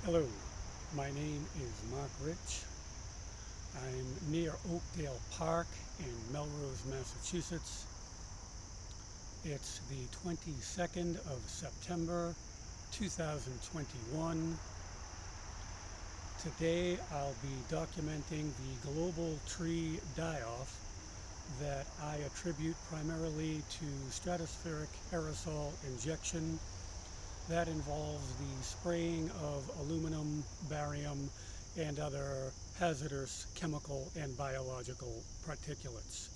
Hello, my name is Mark Rich. I'm near Oakdale Park in Melrose, Massachusetts. It's the 22nd of September 2021. Today I'll be documenting the global tree die-off that I attribute primarily to stratospheric aerosol injection. That involves the spraying of aluminum, barium, and other hazardous chemical and biological particulates.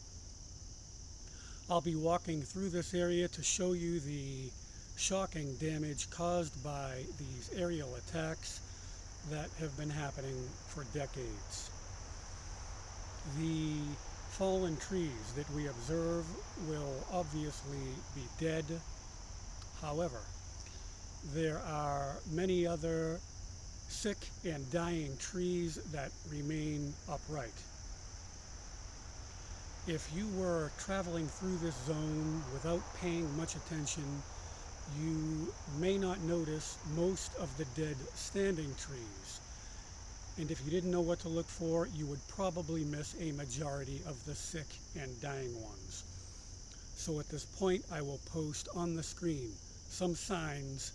I'll be walking through this area to show you the shocking damage caused by these aerial attacks that have been happening for decades. The fallen trees that we observe will obviously be dead. However, there are many other sick and dying trees that remain upright. If you were traveling through this zone without paying much attention, you may not notice most of the dead standing trees. And if you didn't know what to look for, you would probably miss a majority of the sick and dying ones. So at this point, I will post on the screen some signs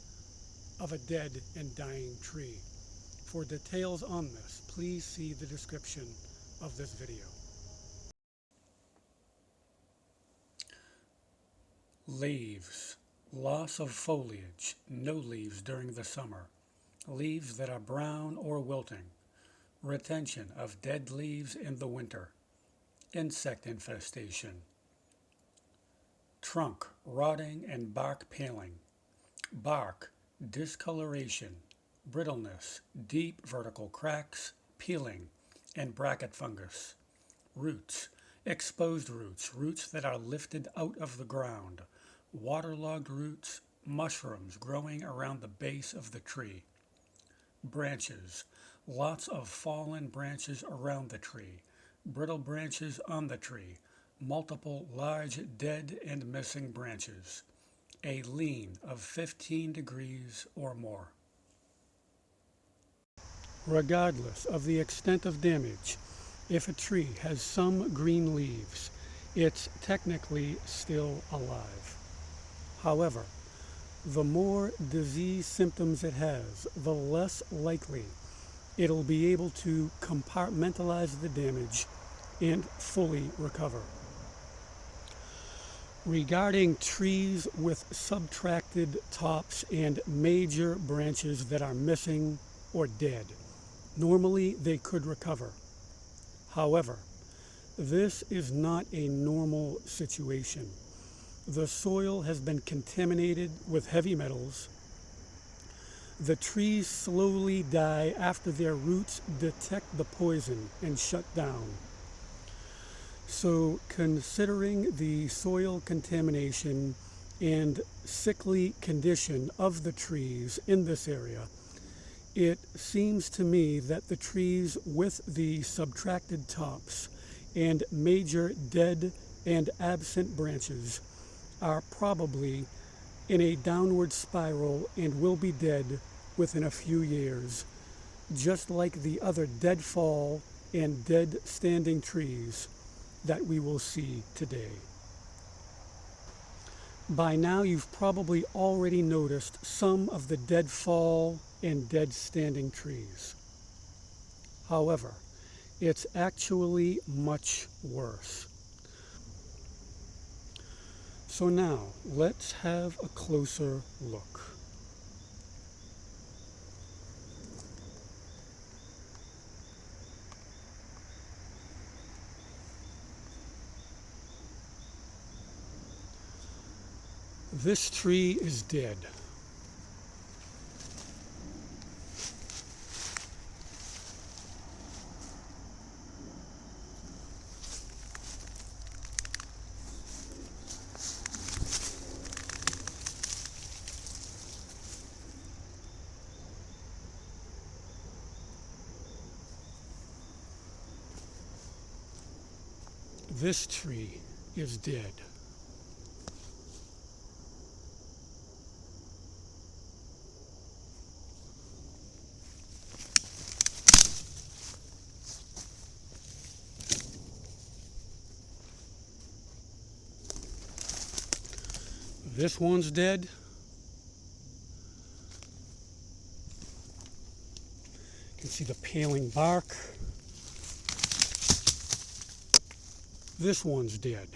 of a dead and dying tree. For details on this, please see the description of this video. Leaves. Loss of foliage. No leaves during the summer. Leaves that are brown or wilting. Retention of dead leaves in the winter. Insect infestation. Trunk rotting and bark paling. Bark discoloration, brittleness, deep vertical cracks, peeling, and bracket fungus. Roots, exposed roots, roots that are lifted out of the ground, waterlogged roots, mushrooms growing around the base of the tree. Branches, lots of fallen branches around the tree, brittle branches on the tree, multiple large dead and missing branches. A lean of 15 degrees or more. Regardless of the extent of damage, if a tree has some green leaves, it's technically still alive. However, the more disease symptoms it has, the less likely it'll be able to compartmentalize the damage and fully recover. Regarding trees with subtracted tops and major branches that are missing or dead, normally they could recover. However, this is not a normal situation. The soil has been contaminated with heavy metals. The trees slowly die after their roots detect the poison and shut down. So considering the soil contamination and sickly condition of the trees in this area, it seems to me that the trees with the subtracted tops and major dead and absent branches are probably in a downward spiral and will be dead within a few years, just like the other deadfall and dead standing trees that we will see today. By now you've probably already noticed some of the deadfall and dead standing trees. However, it's actually much worse. So now let's have a closer look. This tree is dead. This tree is dead. This one's dead. You can see the paling bark. This one's dead.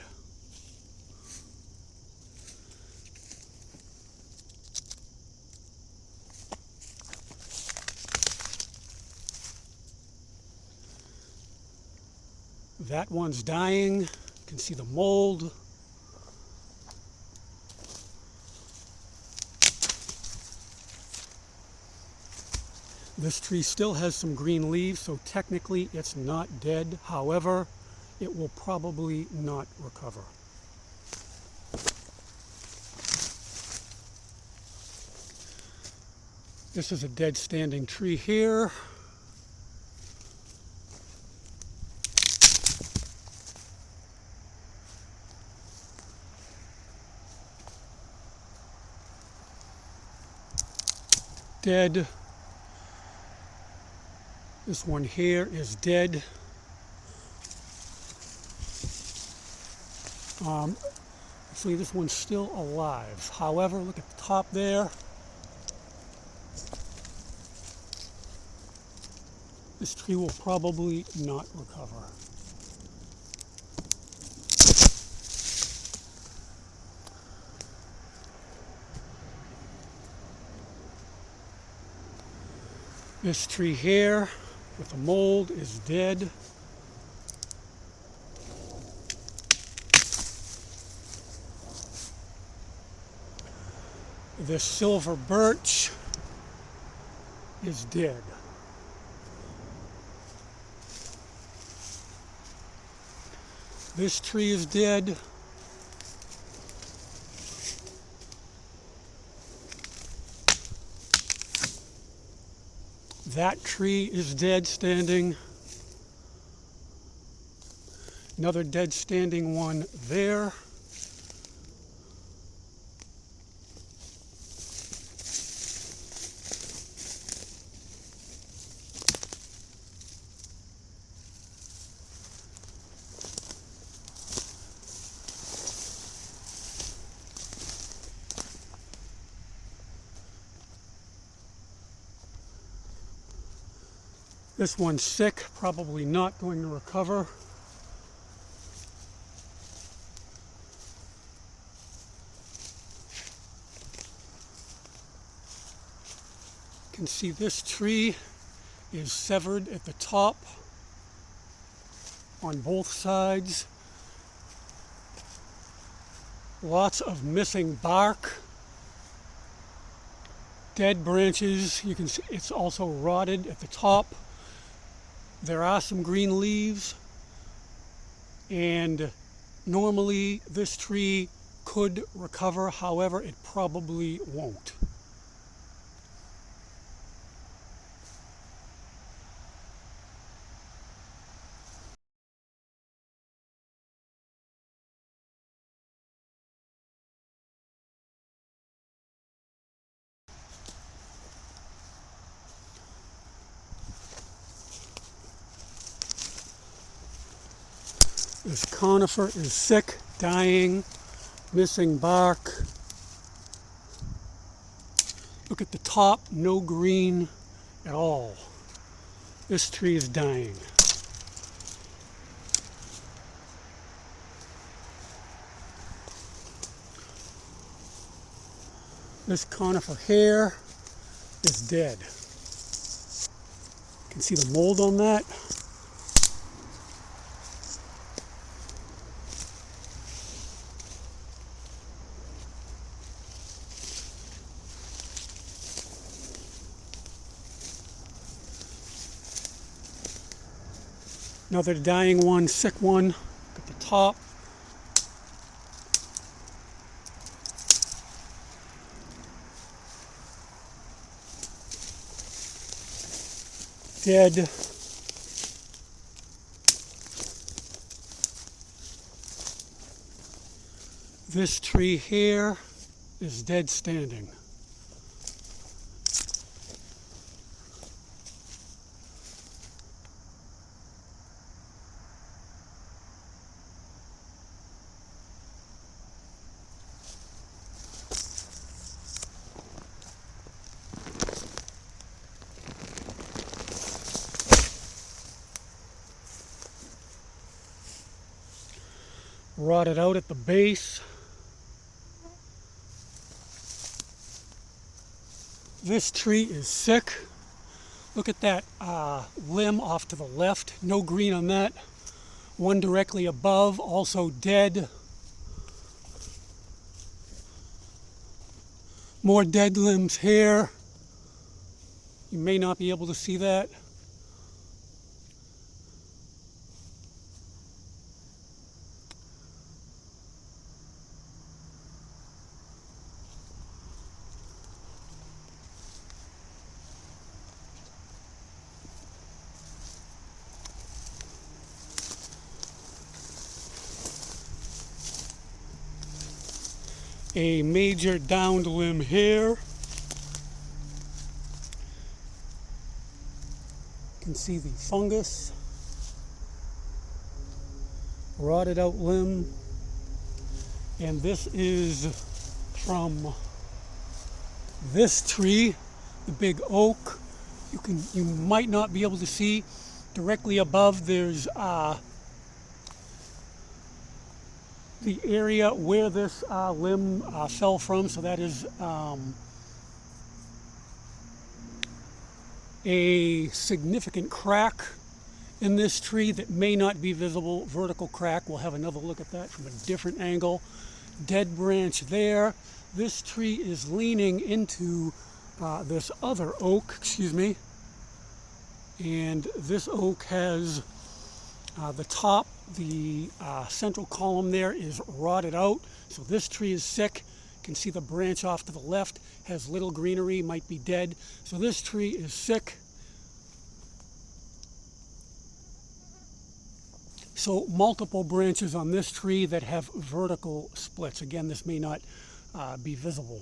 That one's dying. You can see the mold. This tree still has some green leaves, so technically it's not dead. However, it will probably not recover. This is a dead standing tree here. Dead. This one here is dead. Actually, this one's still alive. However, look at the top there. This tree will probably not recover. This tree here with the mold is dead. This silver birch is dead. This tree is dead. That tree is dead standing. Another dead standing one there. This one's sick, probably not going to recover. You can see this tree is severed at the top on both sides. Lots of missing bark. Dead branches. You can see it's also rotted at the top. There are some green leaves, and normally this tree could recover, however, it probably won't. This conifer is sick, dying, missing bark. Look at the top, no green at all. This tree is dying. This conifer here is dead. You can see the mold on that. Another dying one, sick one. Look at the top. Dead. This tree here is dead standing. rotted out at the base. This tree is sick. Look at that limb off to the left. No green on that. One directly above, also dead. More dead limbs here. You may not be able to see that. A major downed limb here. You can see the fungus. Rotted out limb. And this is from this tree, the big oak. You might not be able to see directly above. There's the area where this limb fell from, so that is a significant crack in this tree that may not be visible. Vertical crack. We'll have another look at that from a different angle. Dead branch there. This tree is leaning into this other oak, and this oak has the top, the central column there is rotted out, so this tree is sick. You can see the branch off to the left has little greenery, might be dead. So this tree is sick. So multiple branches on this tree that have vertical splits. Again, this may not be visible.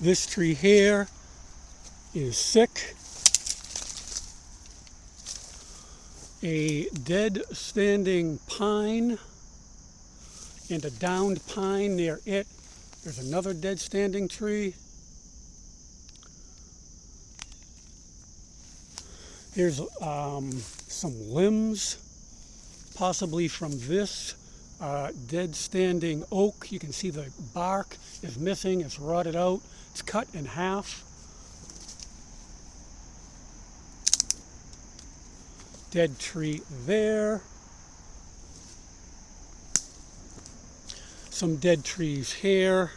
This tree here is sick. A dead standing pine and a downed pine near it. There's another dead standing tree. Here's some limbs, possibly from this dead standing oak. You can see the bark is missing, it's rotted out, it's cut in half. Dead tree there. Some dead trees here.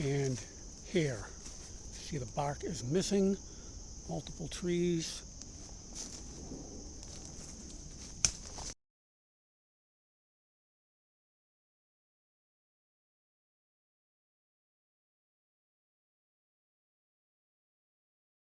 And here. See, the bark is missing. Multiple trees.